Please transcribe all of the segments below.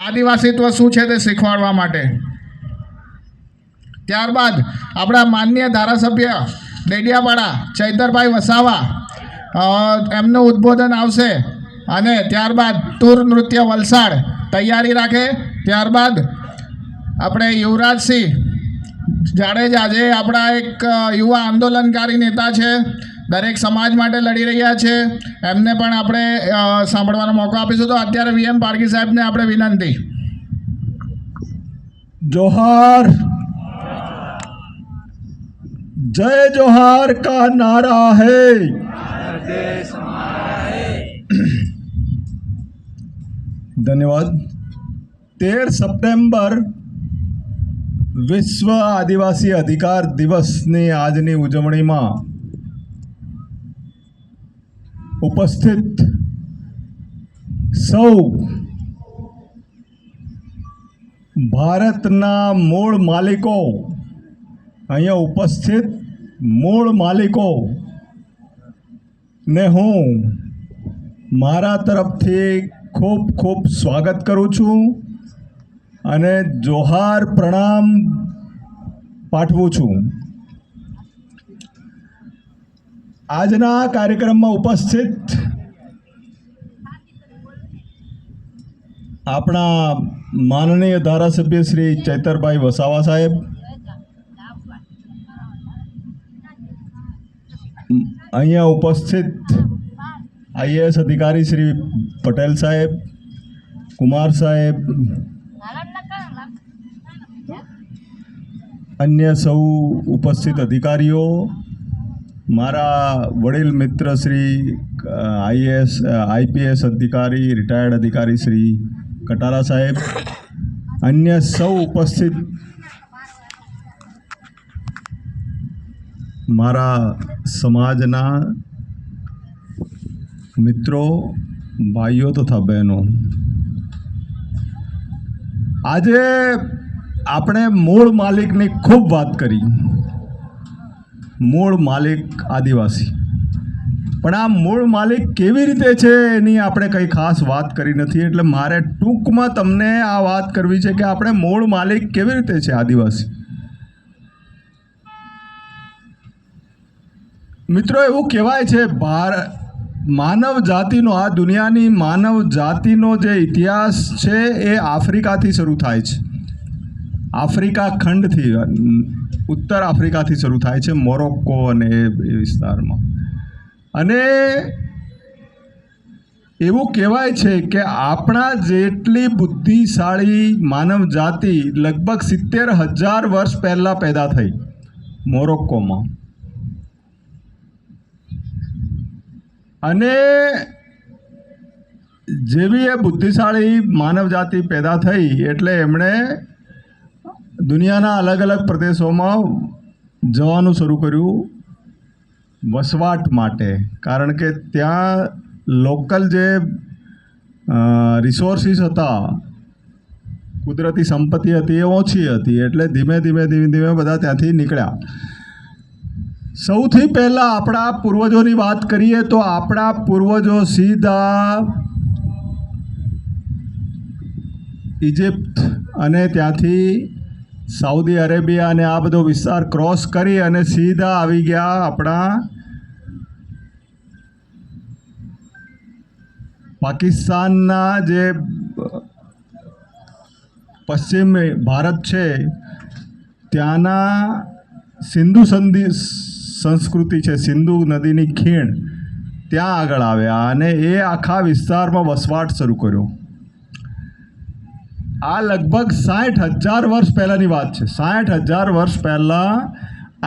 આદિવાસીત્વ શું છે તે શીખવાડવા માટે. ત્યારબાદ આપણા માનનીય ધારાસભ્ય ડેડિયાપાડા ચૈતરભાઈ વસાવા એમનું ઉદ્બોધન આવશે અને ત્યારબાદ તૂર નૃત્ય વલસાડ તૈયારી રાખે. ત્યારબાદ આપણે યુવરાજસિંહ જાડેજા જે આપણા એક યુવા આંદોલનકારી નેતા છે, દરેક સમાજ માટે લડી રહ્યા છે, એમને પણ આપણે સાંભળવાનો મોકો આપીશું. તો અત્યારે વીએમ પારગી સાહેબને આપણે વિનંતી. जोहार जय जोहार का नारा है, धन्यवाद. 13 સપ્ટેમ્બર વિશ્વ આદિવાસી અધિકાર દિવસની આજની ઉજવણીમાં ઉપસ્થિત સૌ ભારતના મૂળ માલિકો, અહીંયા ઉપસ્થિત મૂળ માલિકો ને હું મારા તરફથી ખૂબ ખૂબ સ્વાગત કરું છું અને જોહાર પ્રણામ પાઠવું છું. આજના કાર્યક્રમમાં ઉપસ્થિત આપણા માનનીય ધારાસભ્ય શ્રી ચૈતરભાઈ વસાવા સાહેબ, અહીંયા ઉપસ્થિત આઈએએસ અધિકારી શ્રી પટેલ સાહેબ, કુમાર સાહેબ, અન્ય સૌ ઉપસ્થિત અધિકારીઓ, મારા વડીલ મિત્ર શ્રી આઈપીએસ અધિકારી રિટાયર્ડ અધિકારી શ્રી કટારા સાહેબ, અન્ય સૌ ઉપસ્થિત મારા સમાજના મિત્રો, ભાઈઓ તથા બહેનો, આજે આપણે મૂળ માલિકની ખૂબ વાત કરી. મૂળ માલિક આદિવાસી, પણ આ મૂળ માલિક કેવી રીતે છે એની આપણે કંઈ ખાસ વાત કરી નથી. એટલે મારે ટૂંકમાં તમને આ વાત કરવી છે કે આપણે મૂળ માલિક કેવી રીતે છે આદિવાસી. મિત્રો, એવું કહેવાય છે માનવ જાતિનો, આ દુનિયાની માનવ જાતિનો જે ઇતિહાસ છે એ આફ્રિકાથી શરૂ થાય છે. આફ્રિકા ખંડથી, ઉત્તર આફ્રિકાથી શરૂ થાય છે, મોરોક્કો અને એ વિસ્તારમાં. અને એવું કહેવાય છે કે આપણા જેટલી બુદ્ધિશાળી માનવ જાતિ લગભગ 70,000 વર્ષ પહેલાં પેદા થઈ મોરોક્કોમાં. અને જેવી એ બુદ્ધિશાળી માનવ જાતિ પેદા થઈ એટલે એમણે દુનિયાના અલગ અલગ પ્રદેશોમાં જવાનું શરૂ કર્યું વસવાટ માટે. કારણ કે ત્યાં લોકલ જે રિસોર્સિસ હતા, કુદરતી સંપત્તિ હતી, એ ઓછી હતી. એટલે ધીમે ધીમે બધા ત્યાંથી નીકળ્યા. સૌથી પહેલાં આપણા પૂર્વજોની વાત કરીએ તો આપણા પૂર્વજો સીધા ઇજિપ્ત અને ત્યાંથી સાઉદી અરેબિયા અને આ બધો વિસ્તાર ક્રોસ કરી અને સીધા આવી ગયા આપણા પાકિસ્તાનના જે પશ્ચિમ ભારત છે ત્યાંના સિંધુ સંસ્કૃતિ છે, સિંધુ નદીની ખીણ, ત્યાં આગળ આવ્યા અને એ આખા વિસ્તારમાં વસવાટ શરૂ કર્યો. આ લગભગ 60,000 વર્ષ પહેલાંની વાત છે. 60,000 વર્ષ પહેલાં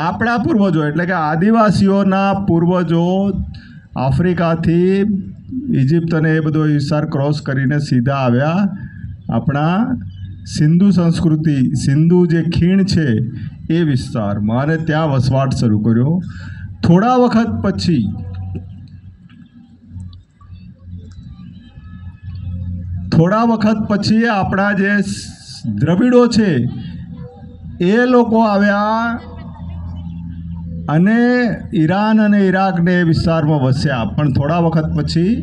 આપણા પૂર્વજો એટલે કે આદિવાસીઓના પૂર્વજો આફ્રિકાથી ઇજિપ્ત અને એ બધો વિસ્તાર ક્રોસ કરીને સીધા આવ્યા આપણા સિંધુ સંસ્કૃતિ, સિંધુ જે ખીણ છે એ વિસ્તારમાં, અને ત્યાં વસવાટ શરૂ કર્યો. થોડા વખત પછી આપણા જે દ્રવિડો છે એ લોકો આવ્યા અને ઈરાન અને ઈરાકને એ વિસ્તારમાં વસ્યા. પણ થોડા વખત પછી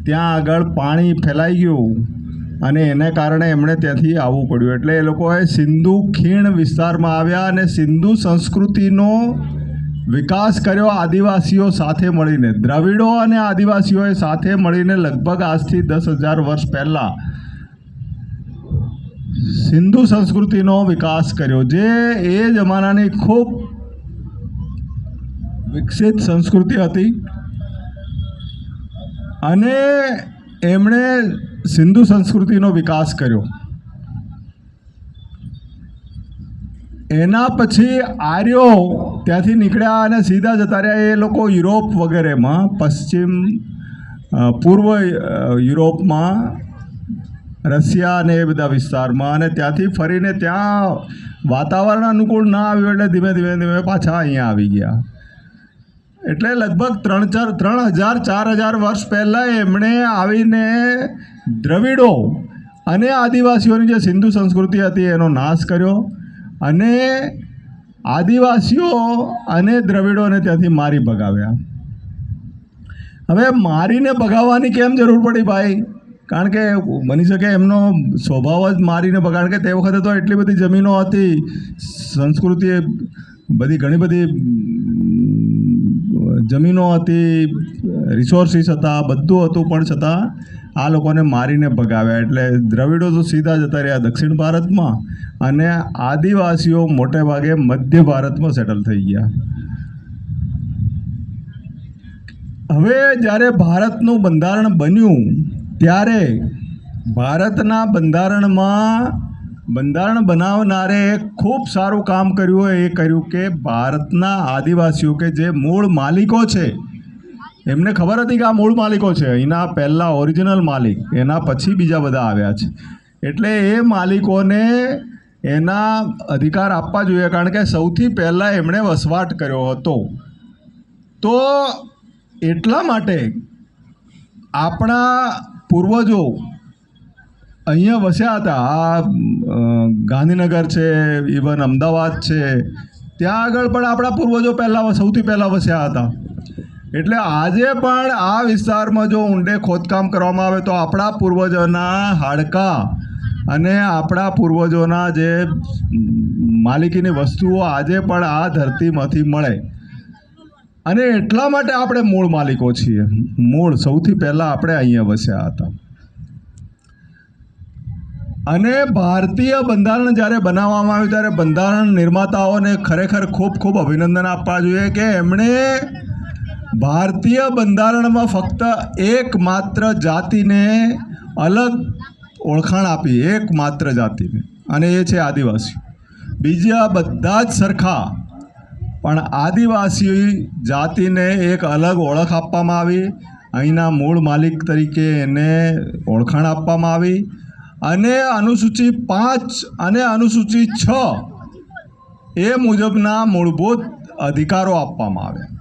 ત્યાં આગળ પાણી ફેલાઈ ગયું અને એને કારણે એમણે ત્યાંથી આવવું પડ્યું. એટલે એ લોકોએ સિંધુ ખીણ વિસ્તારમાં આવ્યા અને સિંધુ સંસ્કૃતિનો વિકાસ કર્યો આદિવાસીઓ સાથે મળીને. દ્રવિડો અને આદિવાસીઓએ સાથે મળીને લગભગ આજથી 10,000 વર્ષ પહેલાં સિંધુ સંસ્કૃતિનો વિકાસ કર્યો, જે એ જમાનાની ખૂબ વિકસિત સંસ્કૃતિ હતી. અને એમણે સિંધુ સંસ્કૃતિનો વિકાસ કર્યો. એના પછી આર્યો ત્યાંથી નીકળ્યા અને સીધા જતા રહ્યા એ લોકો યુરોપ વગેરેમાં, પૂર્વ યુરોપમાં, રશિયા અને એ બધા વિસ્તારમાં, અને ત્યાંથી ફરીને ત્યાં વાતાવરણ અનુકૂળ ના આવ્યું એટલે ધીમે ધીમે પાછા અહીંયા આવી ગયા. એટલે લગભગ 3,000-4,000 વર્ષ પહેલાં એમણે આવીને દ્રવિડો અને આદિવાસીઓની જે સિંધુ સંસ્કૃતિ હતી એનો નાશ કર્યો અને આદિવાસીઓ અને દ્રવિડોને ત્યાંથી મારી ભગાવ્યા. હવે મારીને ભગાવવાની કેમ જરૂર પડી ભાઈ? કારણ કે બની શકે એમનો સ્વભાવ જ મારીને ભગાડ, કે તે વખતે તો એટલી બધી જમીનો હતી, સંસ્કૃતિ બધી ઘણી બધી જમીનો હતી, રિસોર્સિસ હતા, બધું હતું, પણ છતાં આ લોકોને મારીને ભગાવ્યા. એટલે દ્રવિડો તો સીધા જતા રહ્યા દક્ષિણ ભારતમાં અને આદિવાસીઓ મોટે ભાગે મધ્ય ભારતમાં સેટલ થઈ ગયા. હવે જ્યારે ભારતનું બંધારણ બન્યું ત્યારે ભારતના બંધારણ બનાવનારે એક ખૂબ સારું કામ કર્યું હોય. એ કર્યું કે ભારતના આદિવાસીઓ કે જે મૂળ માલિકો છે, એમને ખબર હતી કે આ મૂળ માલિકો છે, એના પહેલાં ઓરિજિનલ માલિક, એના પછી બીજા બધા આવ્યા છે, એટલે એ માલિકોને એના અધિકાર આપવા જોઈએ. કારણ કે સૌથી પહેલાં એમણે વસવાટ કર્યો હતો. તો એટલા માટે આપણા પૂર્વજો અહીંયા વસ્યા હતા. આ ગાંધીનગર છે, ઇવન અમદાવાદ છે, ત્યાં આગળ પણ આપણા પૂર્વજો સૌથી પહેલાં વસ્યા હતા. એટલે આજે પણ આ વિસ્તારમાં જો ઊંડે ખોદકામ કરવામાં આવે તો આપણા પૂર્વજોના હાડકાં અને આપણા પૂર્વજોના જે માલિકીની વસ્તુઓ આજે પણ આ ધરતીમાંથી મળે. અને એટલા માટે આપણે મૂળ માલિકો છીએ. સૌથી પહેલાં આપણે અહીંયા વસ્યા હતા. અને ભારતીય બંધારણ જ્યારે બનાવવામાં આવ્યું ત્યારે બંધારણ નિર્માતાઓને ખરેખર ખૂબ ખૂબ અભિનંદન આપવા જોઈએ કે એમણે ભારતીય બંધારણમાં ફક્ત એકમાત્ર જાતિને અલગ ઓળખાણ આપી, એકમાત્ર જાતિને, અને એ છે આદિવાસી. બીજા બધા જ સરખા, પણ આદિવાસી જાતિને એક અલગ ઓળખ આપવામાં આવી. અહીંના મૂળ માલિક તરીકે એને ઓળખાણ આપવામાં આવી અને અનુસૂચિ 5 અને અનુસૂચિ 6 એ મુજબના મૂળભૂત અધિકારો આપવામાં આવ્યા.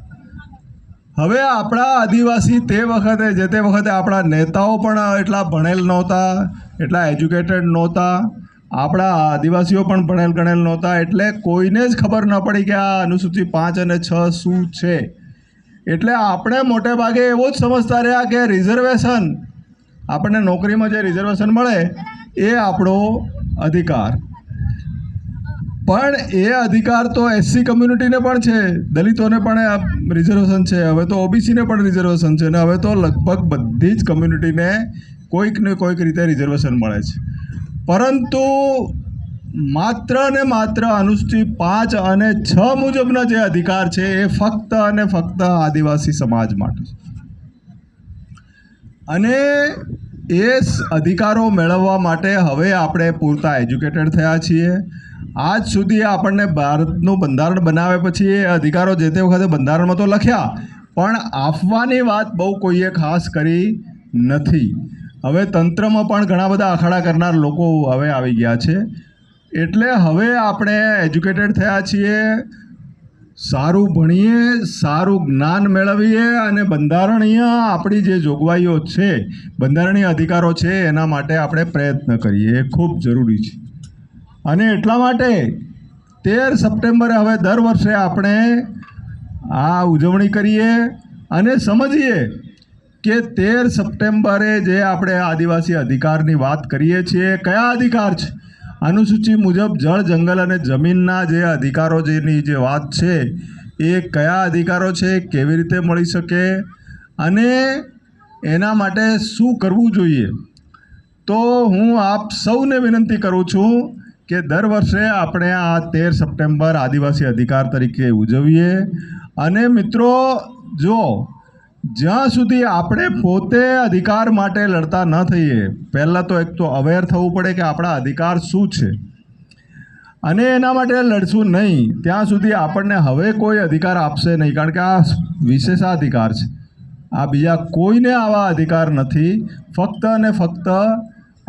હવે આપણા આદિવાસી તે વખતે આપણા નેતાઓ પણ એટલા ભણેલ નહોતા, એટલા એજ્યુકેટેડ નહોતા, આપણા આદિવાસીઓ પણ ભણેલ ગણેલ નહોતા. એટલે કોઈને જ ખબર ન પડી કે આ અનુસૂચિ 5 અને 6 શું છે. એટલે આપણે મોટે ભાગે એવું જ સમજતા રહ્યા કે રિઝર્વેશન, આપણને નોકરીમાં જે રિઝર્વેશન મળે એ આપણો અધિકાર. પણ એ અધિકાર તો એસસી કમ્યુનિટીને પણ છે, દલિતોને પણ રિઝર્વેશન છે, હવે તો ઓબીસીને પણ રિઝર્વેશન છે, અને હવે તો લગભગ બધી જ કમ્યુનિટીને કોઈક ને કોઈક રીતે રિઝર્વેશન મળે છે. પરંતુ માત્ર ને માત્ર અનુસૂચિ 5 અને 6 મુજબના જે અધિકાર છે એ ફક્ત અને ફક્ત આદિવાસી સમાજ માટે છે. અને એ અધિકારો મેળવવા માટે હવે આપણે પૂરતા એજ્યુકેટેડ થયા છીએ. આજ સુધી આપણને ભારતનું બંધારણ બનાવ્યા પછી એ અધિકારો જે તે વખતે બંધારણમાં તો લખ્યા, પણ આપવાની વાત બહુ કોઈએ ખાસ કરી નથી. હવે તંત્રમાં પણ ઘણા બધા અખાડા કરનાર લોકો હવે આવી ગયા છે. એટલે હવે આપણે એજ્યુકેટેડ થયા છીએ, સારું ભણીએ, સારું જ્ઞાન મેળવીએ અને બંધારણીય આપણી જે જોગવાઈઓ છે, બંધારણીય અધિકારો છે, એના માટે આપણે પ્રયત્ન કરીએ. એ ખૂબ જરૂરી છે. અને એટલા માટે 13 સપ્ટેમ્બરે હવે દર વર્ષે આપણે આ ઉજવણી કરીએ અને સમજીએ કે 13 સપ્ટેમ્બરે જે આપણે આદિવાસી અધિકારની વાત કરીએ છીએ, કયા અધિકાર છે? અનુસૂચિ મુજબ જળ, જંગલ અને જમીનના જે અધિકારો જેની જે વાત છે એ કયા અધિકારો છે, કેવી રીતે મળી શકે અને એના માટે શું કરવું જોઈએ? તો હું આપ સૌને વિનંતી કરું છું કે દર વર્ષે આપણે આ 13 સપ્ટેમ્બર આદિવાસી અધિકાર તરીકે ઉજવીએ. અને મિત્રો, જો જ્યાં સુધી આપણે પોતે અધિકાર માટે લડતા ન થઈએ, પહેલાં તો એક તો અવેર થવું પડે કે આપણા અધિકાર શું છે, અને એના માટે લડશું નહીં ત્યાં સુધી આપણને હવે કોઈ અધિકાર આપશે નહીં, કારણ કે આ વિશેષાધિકાર છે. આ બીજા કોઈને આવા અધિકાર નથી. ફક્ત અને ફક્ત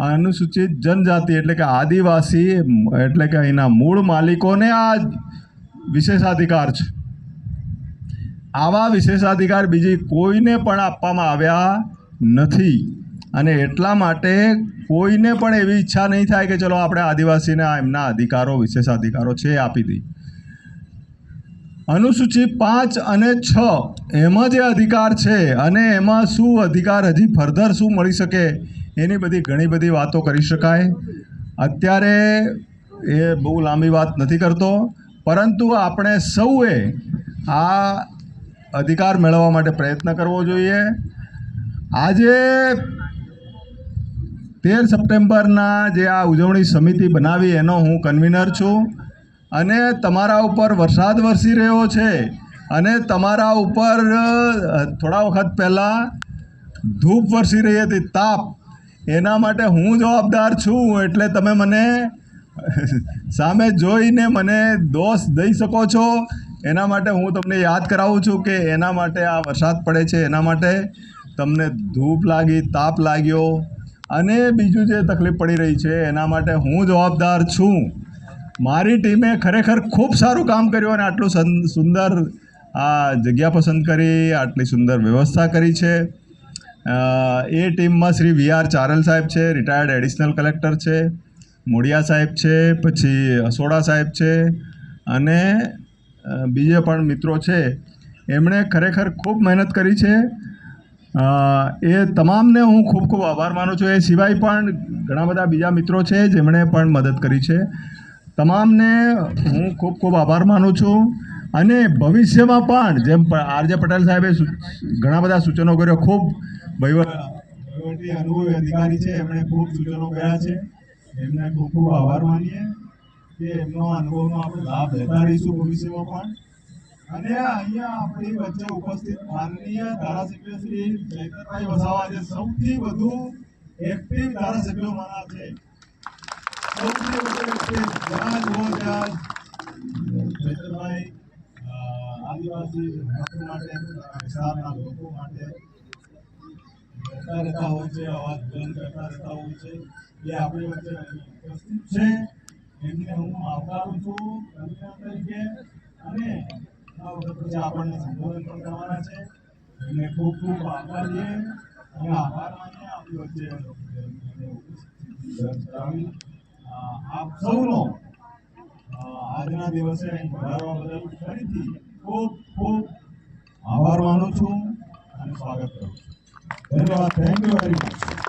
અનુસૂચિત જનજાતિ એટલે કે આદિવાસી એટલે કે અહીંના મૂળ માલિકોને આ વિશેષાધિકાર છે. આવા વિશેષાધિકાર બીજી કોઈને પણ આપવામાં આવ્યા નથી. અને એટલા માટે કોઈને પણ એવી ઈચ્છા નહીં થાય કે ચલો આપણે આદિવાસીને એમના અધિકારો, વિશેષાધિકારો છે આપી દઈએ. અનુસૂચિ 5 અને 6 એમાં જે અધિકાર છે અને એમાં શું અધિકાર હજી ફર્ધર શું મળી શકે એની બધી ઘણી બધી વાતો કરી શકાય. અત્યારે એ બહુ લાંબી વાત નથી કરતો, પરંતુ આપણે સૌએ આ અધિકાર મેળવવા માટે પ્રયત્ન કરવો જોઈએ. આજે 13 સપ્ટેમ્બરના જે આ ઉજવણી સમિતિ બનાવી એનો હું કન્વીનર છું. અને તમારા ઉપર વરસાદ વરસી રહ્યો છે અને તમારા ઉપર થોડા વખત પહેલાં ધૂપ વરસી રહી હતી, તાપ. એના માટે હું જવાબદાર છું, એટલે તમે મને સામે જોઈને મને દોષ દઈ શકો છો. એના માટે હું તમને યાદ કરાવું છું કે એના માટે આ વરસાદ પડે છે, એના માટે તમને ધૂપ લાગી, તાપ લાગ્યો અને બીજું જે તકલીફ પડી રહી છે એના માટે હું જવાબદાર છું. મારી ટીમે ખરેખર ખૂબ સારું કામ કર્યું અને આટલું સુંદર આ જગ્યા પસંદ કરી, આટલી સુંદર વ્યવસ્થા કરી છે. એ ટીમમાં શ્રી VR ચારલ સાહેબ છે, રિટાયર્ડ એડિશનલ કલેક્ટર છે, મોડિયા સાહેબ છે, પછી અસોડા સાહેબ છે અને બીજા પણ મિત્રો છે. એમણે ખરેખર ખૂબ મહેનત કરી છે. એ તમામને હું ખૂબ ખૂબ આભાર માનું છું. એ સિવાય પણ ઘણા બધા બીજા મિત્રો છે જેમણે પણ મદદ કરી છે. તમામને હું ખૂબ ખૂબ આભાર માનું છું. અને ભવિષ્યમાં પણ જેમ RJ પટેલ સાહેબે ઘણા બધા સૂચનો કર્યો, ખૂબ વહીવટી અનુભવી અધિકારી છે, એમણે ખૂબ સૂચનો કર્યા છે. એમને ખૂબ ખૂબ આભાર માનીએ કે એમનો અનુભવનો આપણે લાભ લેતા રહીશું ભવિષ્યમાં પણ. અને અહીંયા આપણી વચ્ચે ઉપસ્થિત માનનીય ધારાસભ્ય શ્રી ચૈતરભાઈ વસાવા જે સૌથી વધુ એક્ટિવ ધારાસભ્યોમાંના છે. સૌથી વધુ એક્ટિવ જ્યાં જુઓ ત્યાં ચૈતરભાઈ આદિવાસી લોકો માટે, વિસ્તારના લોકો માટે કરતા રહેતા હોય છે, અવાજ બુલંદ કરતા રહેતા હોય છે. એ આપણી વચ્ચે ઉપસ્થિત છે. એમને હું આવકારું છું કન્વીનર તરીકે. અને આ વખત પછી આપણને સંબોધન પણ કરવાના છે. એમને ખૂબ ખૂબ આભારીએ અને આભાર માનીએ આપણી વચ્ચે આપ સૌનો આજના દિવસે અહીં પધારવા બદલ ફરીથી ખૂબ ખૂબ આભાર માનું છું અને સ્વાગત કરું છું. ધન્યવાદ. Thank you very much.